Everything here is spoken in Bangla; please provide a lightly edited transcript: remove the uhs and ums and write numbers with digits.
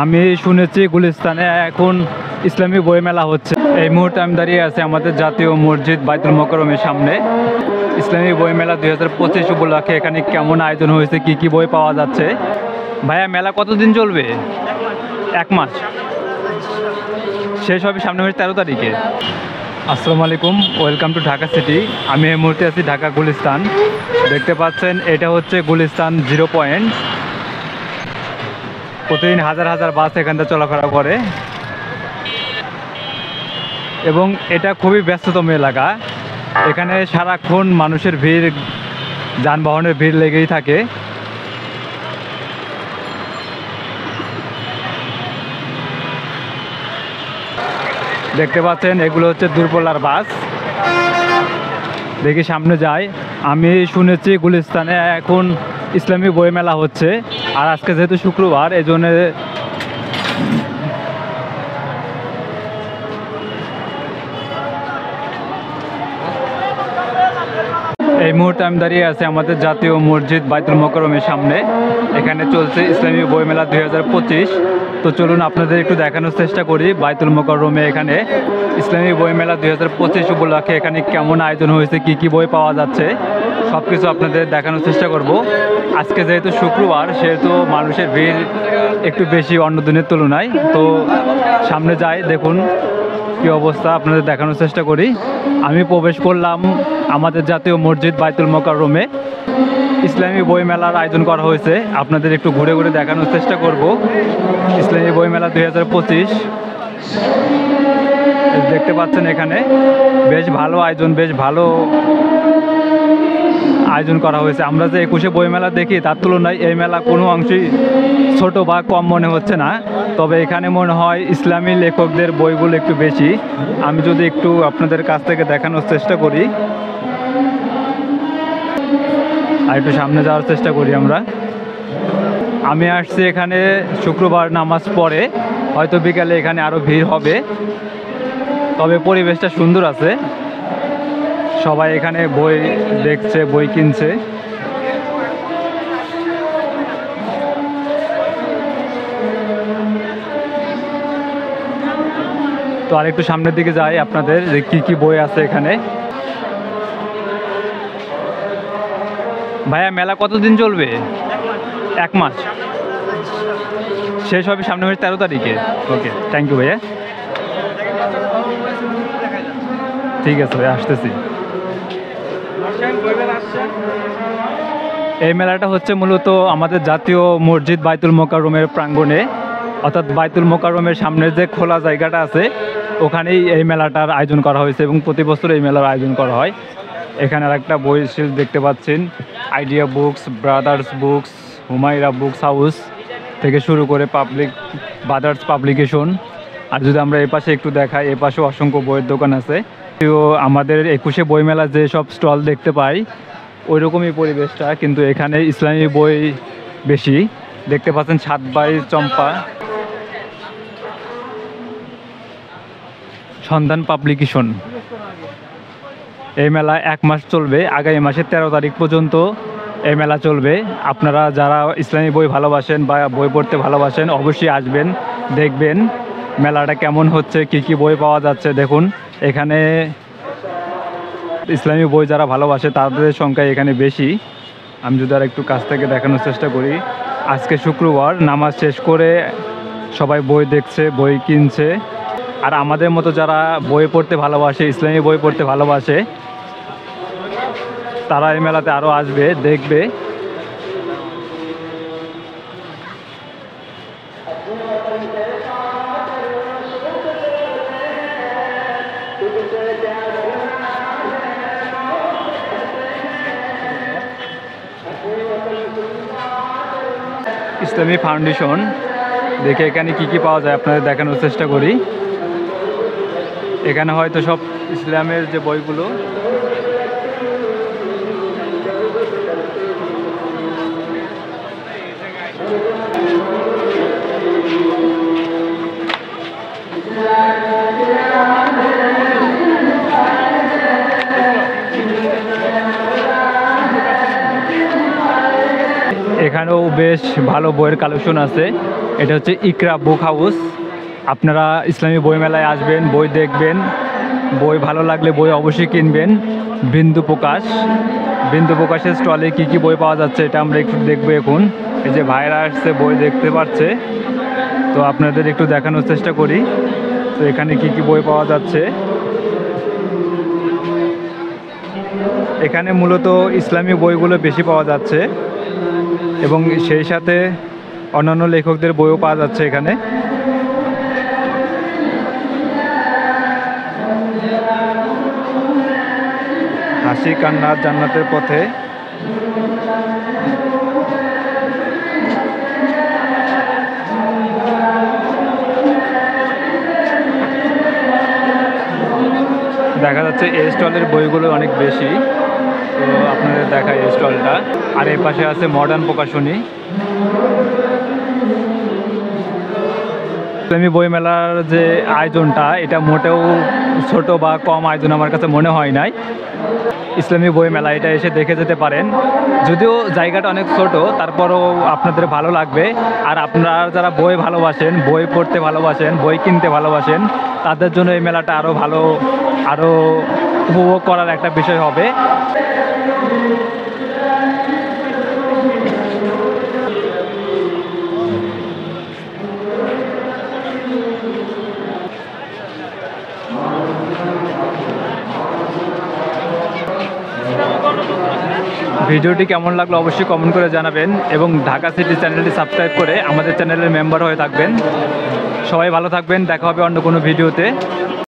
আমি শুনেছি গুলিস্তানে এখন ইসলামী বই মেলা হচ্ছে। এই মুহূর্তে আমি দাঁড়িয়ে আছি আমাদের জাতীয় মসজিদ বাইতুল মোকাররমের সামনে। ইসলামী বই মেলা 2025 উপলক্ষে এখানে কেমন আয়োজন হয়েছে, কি কি বই পাওয়া যাচ্ছে। ভাইয়া, মেলা কতদিন চলবে? 1 মাস। শেষ হবে সামনে মাসের 13 তারিখে। আসসালামু আলাইকুম, ওয়েলকাম টু ঢাকা সিটি। আমি এই মুহূর্তে আছি ঢাকা গুলিস্তান। দেখতে পাচ্ছেন এটা হচ্ছে গুলিস্তান 0 পয়েন্ট। প্রতিদিন হাজার হাজার বাস এখান থেকে চলাফেরা করে এবং এটা খুবই ব্যস্ততম এলাকা। এখানে সারাক্ষণ মানুষের ভিড়, যানবাহনের ভিড় লেগেই থাকে। দেখতে পাচ্ছেন এগুলো হচ্ছে দূরপাল্লার বাস। দেখি সামনে যাই। আমি শুনেছি গুলিস্তানে এখন ইসলামী বই মেলা হচ্ছে, আর আজকে যেহেতু শুক্রবার এই জন্য এই মুহূর্তে আমি দাঁড়িয়ে আছি আমাদের জাতীয় মসজিদ বাইতুল মোকাররমের সামনে। এখানে চলছে ইসলামী বই মেলা 2025। তো চলুন আপনাদের একটু দেখানোর চেষ্টা করি বাইতুল মোকাররমে এখানে ইসলামী বই মেলা 2025 উপলক্ষে এখানে কেমন আয়োজন হয়েছে, কি কি বই পাওয়া যাচ্ছে, সব কিছু আপনাদের দেখানোর চেষ্টা করব। আজকে যেহেতু শুক্রবার সেহেতু মানুষের ভিড় একটু বেশি অন্য দিনের তুলনায়। তো সামনে যাই, দেখুন কী অবস্থা, আপনাদের দেখানোর চেষ্টা করি। আমি প্রবেশ করলাম আমাদের জাতীয় মসজিদ বাইতুল মোকাররমে। ইসলামী বই মেলার আয়োজন করা হয়েছে, আপনাদের একটু ঘুরে ঘুরে দেখানোর চেষ্টা করব। ইসলামী বই মেলা 2025 দেখতে পাচ্ছেন এখানে বেশ ভালো আয়োজন, বেশ ভালো আয়োজন করা হয়েছে। আমরা যে 21শে বই মেলা দেখি তার তুলনায় এই মেলা কোনো অংশেই ছোট বা কম মনে হচ্ছে না। তবে এখানে মনে হয় ইসলামী লেখকদের বইগুলো একটু বেশি। আমি যদি একটু আপনাদের কাছ থেকে দেখানোর চেষ্টা করি, আর একটু সামনে যাওয়ার চেষ্টা করি আমরা। আমি আসছি এখানে শুক্রবার নামাজ পড়ে, হয়তো বিকালে এখানে আরও ভিড় হবে। তবে পরিবেশটা সুন্দর আছে, সবাই এখানে বই দেখছে, বই কিনছে। তো আরেকটু সামনের দিকে যাই, আপনাদের যে কী কী বই আছে এখানে। ভাইয়া, মেলা কতদিন চলবে? 1 মাস। শেষ হবে সামনে মাসের 13 তারিখে। ওকে, থ্যাংক ইউ ভাইয়া। ঠিক আছে ভাই, আসতেছি। এই মেলাটা হচ্ছে মূলত আমাদের জাতীয় মসজিদ বাইতুল মোকাররমের প্রাঙ্গণে, অর্থাৎ বাইতুল মোকাররমের সামনের যে খোলা জায়গাটা আছে ওখানেই এই মেলাটার আয়োজন করা হয়েছে এবং প্রতি বছর এই মেলার আয়োজন করা হয়। এখানে আর একটা বই শিল্প দেখতে পাচ্ছেন, idea books, brothers books, Humaira books house থেকে শুরু করে ব্রাদার্স পাবলিকেশন। আর যদি আমরা এই পাশে একটু দেখাই, এই পাশে অসংখ্য বইয়ের দোকান আছে। তো আমাদের 21শে বইমেলা যে সব স্টল দেখতে পাই ওই রকমই পরিবেশটা, কিন্তু এখানে ইসলামী বই বেশি। দেখতে পাচ্ছেন 7 বাই চম্পা, সন্ধান পাবলিকেশন। এই মেলা 1 মাস চলবে, আগামী মাসের 13 তারিখ পর্যন্ত এই মেলা চলবে। আপনারা যারা ইসলামী বই ভালোবাসেন বা বই পড়তে ভালোবাসেন অবশ্যই আসবেন, দেখবেন মেলাটা কেমন হচ্ছে, কি কি বই পাওয়া যাচ্ছে। দেখুন এখানে ইসলামী বই যারা ভালোবাসে তাদের সংখ্যা এখানে বেশি। আমি যদি আর একটু কাছ থেকে দেখানোর চেষ্টা করি, আজকে শুক্রবার, নামাজ শেষ করে সবাই বই দেখছে, বই কিনছে। আর আমাদের মতো যারা বই পড়তে ভালোবাসে, ইসলামী বই পড়তে ভালোবাসে, তারা এই মেলাতে আরও আসবে, দেখবে। ইসলামী ফাউন্ডেশন, দেখে এখানে কি কি পাওয়া যায় আপনাদের দেখানোর চেষ্টা করি। এখানে হয়তো সব ইসলামের যে বইগুলো, এখানেও বেশ ভালো বইয়ের কালেকশন আছে। এটা হচ্ছে ইকরা বুক হাউস। আপনারা ইসলামী বইমেলায় আসবেন, বই দেখবেন, বই ভালো লাগলে বই অবশ্যই কিনবেন। বিন্দু প্রকাশের স্টলে কি কি বই পাওয়া যাচ্ছে এটা আমরা একটু দেখবো এখন। এই যে ভাইরা আসছে বই দেখতে পাচ্ছে, তো আপনাদের একটু দেখানোর চেষ্টা করি। তো এখানে কি কি বই পাওয়া যাচ্ছে, এখানে মূলত ইসলামী বইগুলো বেশি পাওয়া যাচ্ছে এবং সেই সাথে অন্যান্য লেখকদের বইও পাওয়া যাচ্ছে এখানে। হাসি কান্না জান্নাতের পথে, দেখা যাচ্ছে এই স্টলের বইগুলো অনেক বেশি। তো আপনাদের দেখায় এই স্টলটা। আর এই পাশে আছে মডার্ন প্রকাশনী। ইসলামী বইমেলার যে আয়োজনটা এটা মোটেও ছোট বা কম আয়োজন আমার কাছে মনে হয় নাই। ইসলামী বইমেলা এটা এসে দেখে যেতে পারেন, যদিও জায়গাটা অনেক ছোট, তারপরও আপনাদের ভালো লাগবে। আর আপনারা যারা বই ভালোবাসেন, বই পড়তে ভালোবাসেন, বই কিনতে ভালোবাসেন, তাদের জন্য এই মেলাটা আরও উপভোগ করার একটা বিষয় হবে। ভিডিওটি কেমন লাগলো অবশ্যই কমেন্ট করে জানাবেন এবং ঢাকা সিটি চ্যানেলটি সাবস্ক্রাইব করে আমাদের চ্যানেলের মেম্বার হয়ে থাকবেন। সবাই ভালো থাকবেন, দেখা হবে অন্য কোনো ভিডিওতে।